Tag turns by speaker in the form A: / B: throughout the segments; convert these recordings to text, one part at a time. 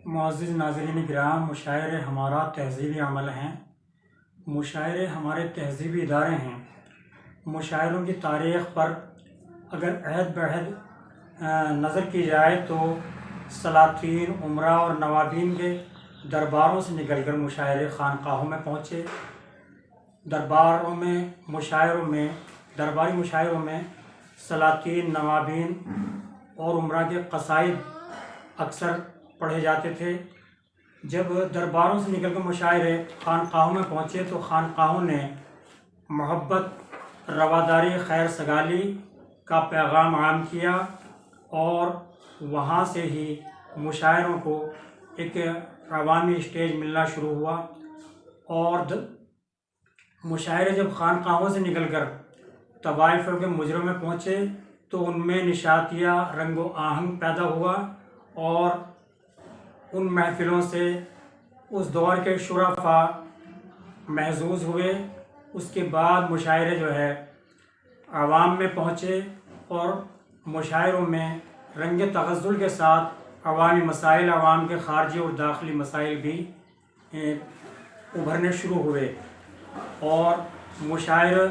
A: معزز ناظرین کرام، مشاعرے ہمارا تہذیبی عمل ہیں، مشاعرے ہمارے تہذیبی ادارے ہیں۔ مشاعروں کی تاریخ پر اگر عہد بعہد نظر کی جائے تو سلاطین، امراء اور نوابین کے درباروں سے نکل کر مشاعرے خانقاہوں میں پہنچے۔ درباری مشاعروں میں سلاطین، نوابین اور امراء کے قصائد اکثر پڑھے جاتے تھے۔ جب درباروں سے نکل کر مشاعرے خانقاہوں میں پہنچے تو خانقاہوں نے محبت، رواداری، خیر سگالی کا پیغام عام کیا اور وہاں سے ہی مشاعروں کو ایک عوامی اسٹیج ملنا شروع ہوا۔ اور مشاعرے جب خانقاہوں سے نکل کر طوائف کے مجروں میں پہنچے تو ان میں نشاطیہ رنگ و آہنگ پیدا ہوا اور ان محفلوں سے اس دور کے شرفاء محظوظ ہوئے۔ اس کے بعد مشاعرے عوام میں پہنچے اور مشاعروں میں رنگ تغزل کے ساتھ عوامی مسائل، عوام کے خارجی اور داخلی مسائل بھی ابھرنے شروع ہوئے۔ اور مشاعرے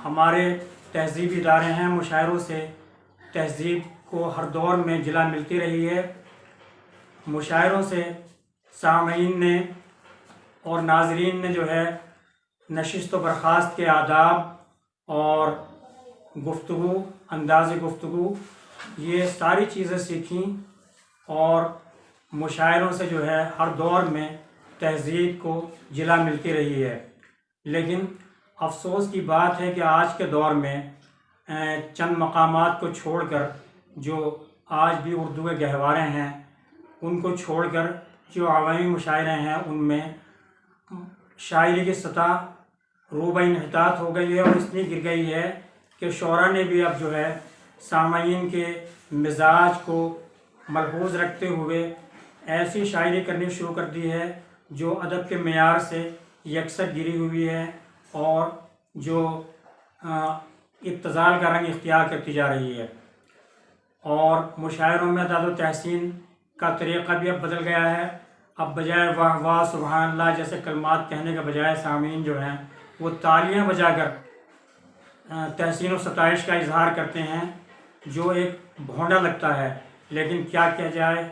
A: ہمارے تہذیبی ادارے ہیں، مشاعروں سے تہذیب کو ہر دور میں جلا ملتی رہی ہے۔ مشاعروں سے سامعین نے اور ناظرین نے نشست و برخاست کے آداب اور گفتگو، انداز گفتگو، یہ ساری چیزیں سیکھیں اور مشاعروں سے ہر دور میں تہذیب کو جلا ملتی رہی ہے۔ لیکن افسوس کی بات ہے کہ آج کے دور میں چند مقامات کو چھوڑ کر جو آج بھی اردو کے گہوارے ہیں ان کو چھوڑ کر جو عوامی مشاعرے ہیں ان میں شاعری کی سطح روبہ انحطاط ہو گئی ہے اور اس لیے گر گئی ہے کہ شعراء نے بھی اب سامعین کے مزاج کو ملحوظ رکھتے ہوئے ایسی شاعری کرنی شروع کر دی ہے جو ادب کے معیار سے یکسر گری ہوئی ہے اور جو ابتذال کا رنگ اختیار کرتی جا رہی ہے۔ اور مشاعروں میں اعداد و تحسین کا طریقہ بھی اب بدل گیا ہے۔ اب بجائے واہ واہ، سبحان اللہ جیسے کلمات کہنے کے بجائے سامعین وہ تالیاں بجا کر تحسین و ستائش کا اظہار کرتے ہیں جو ایک بھونڈا لگتا ہے۔ لیکن کیا کیا جائے،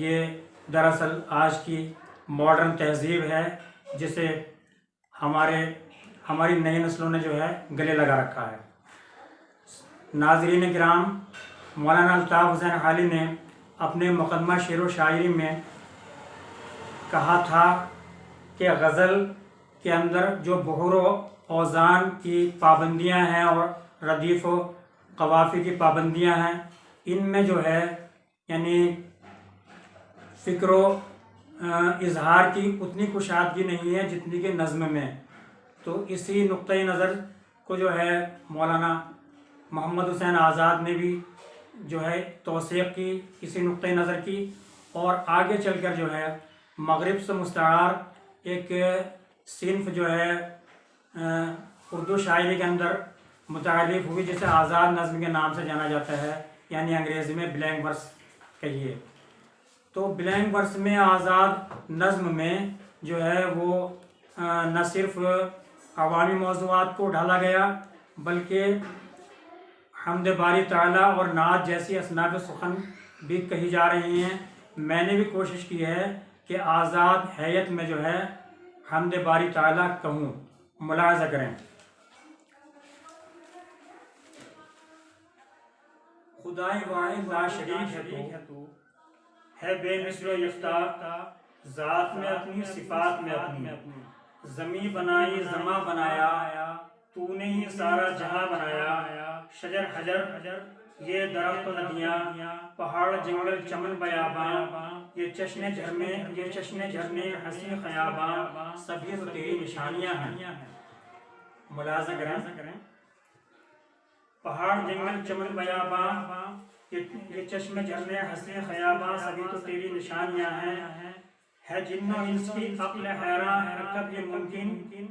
A: یہ دراصل آج کی ماڈرن تہذیب ہے جسے ہماری نئی نسلوں نے گلے لگا رکھا ہے۔ ناظرین کرام، مولانا الطاف حسین حالی نے اپنے مقدمہ شعر و شاعری میں کہا تھا کہ غزل کے اندر جو بحور و اوزان کی پابندیاں ہیں اور ردیف و قوافی کی پابندیاں ہیں، ان میں یعنی فکر و اظہار کی اتنی کشادگی نہیں ہے جتنی کہ نظم میں۔ تو اسی نقطۂ نظر کو مولانا محمد حسین آزاد نے بھی توثیق کی، اسی نقطۂ نظر کی، اور آگے چل کر مغرب سے مستعار ایک صنف اردو شاعری کے اندر متعارف ہوئی جسے آزاد نظم کے نام سے جانا جاتا ہے، یعنی انگریزی میں بلینک ورس کہیے۔ تو بلینک ورس میں آزاد نظم میں وہ نہ صرف عوامی موضوعات کو ڈھالا گیا بلکہ حمد باری تعالیٰ اور نعت جیسی اصناف سخن بھی کہی جا رہی ہیں۔ میں نے بھی کوشش کی ہے کہ آزاد حیت میں حمد باری تعالیٰ کہوں، ملاحظہ کریں۔ خدائے واحد لا شریک ہے تو، ہے بے مثل و یکتا، ذات میں اپنی، صفات میں اپنی، زمیں بنائی، زماں بنایا، تو نے ہی سارا جہاں بنایا، شجر حجر یہ درخت و ندیاں، پہاڑ جنگل چمن بیاباں، یہ چشمے جھرنے حسین خیاباں، سبھی تو تیری نشانیاں ہیں۔ ملاحظہ کریں، پہاڑ جنگل چمن بیاباں، یہ چشمے جھرنے حسین خیاباں، سبھی تو تیری نشانیاں ہیں۔ ہے جن و انس کی عقل حیراں، ہے کب یہ ممکن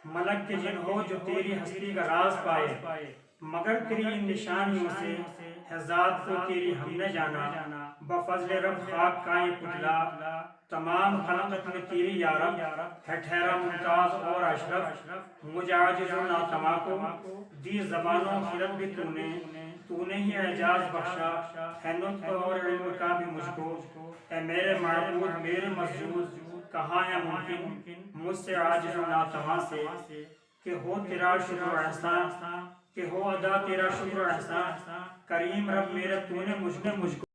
A: ملک کے جن ہو جو تیری ہستی کا راز پائے، مگر تیری ان نشانیوں سے ہے ذات کو تیری ہم نے جانا، بفضل رب خاک کا یہ پتلا، تمام خلقت میں تیری یا رب ہے ٹھہرا ممتاز اور اشرف، مجھے عاجز و ناتما کو دی زبانوں خلق بھی تو نے ہی اعجاز بخشا، ہے نطق اور علم کا بھی مجھ کو، اے میرے معبود میرے مسجود، کہاں ہے ممکن مجھ سے عاجز و ناتما سے کہ ہو تیرا شکر و احسان، کہ ہو ادا تیرا شکر و احسان، کریم رب میرے تو نے مجھ کو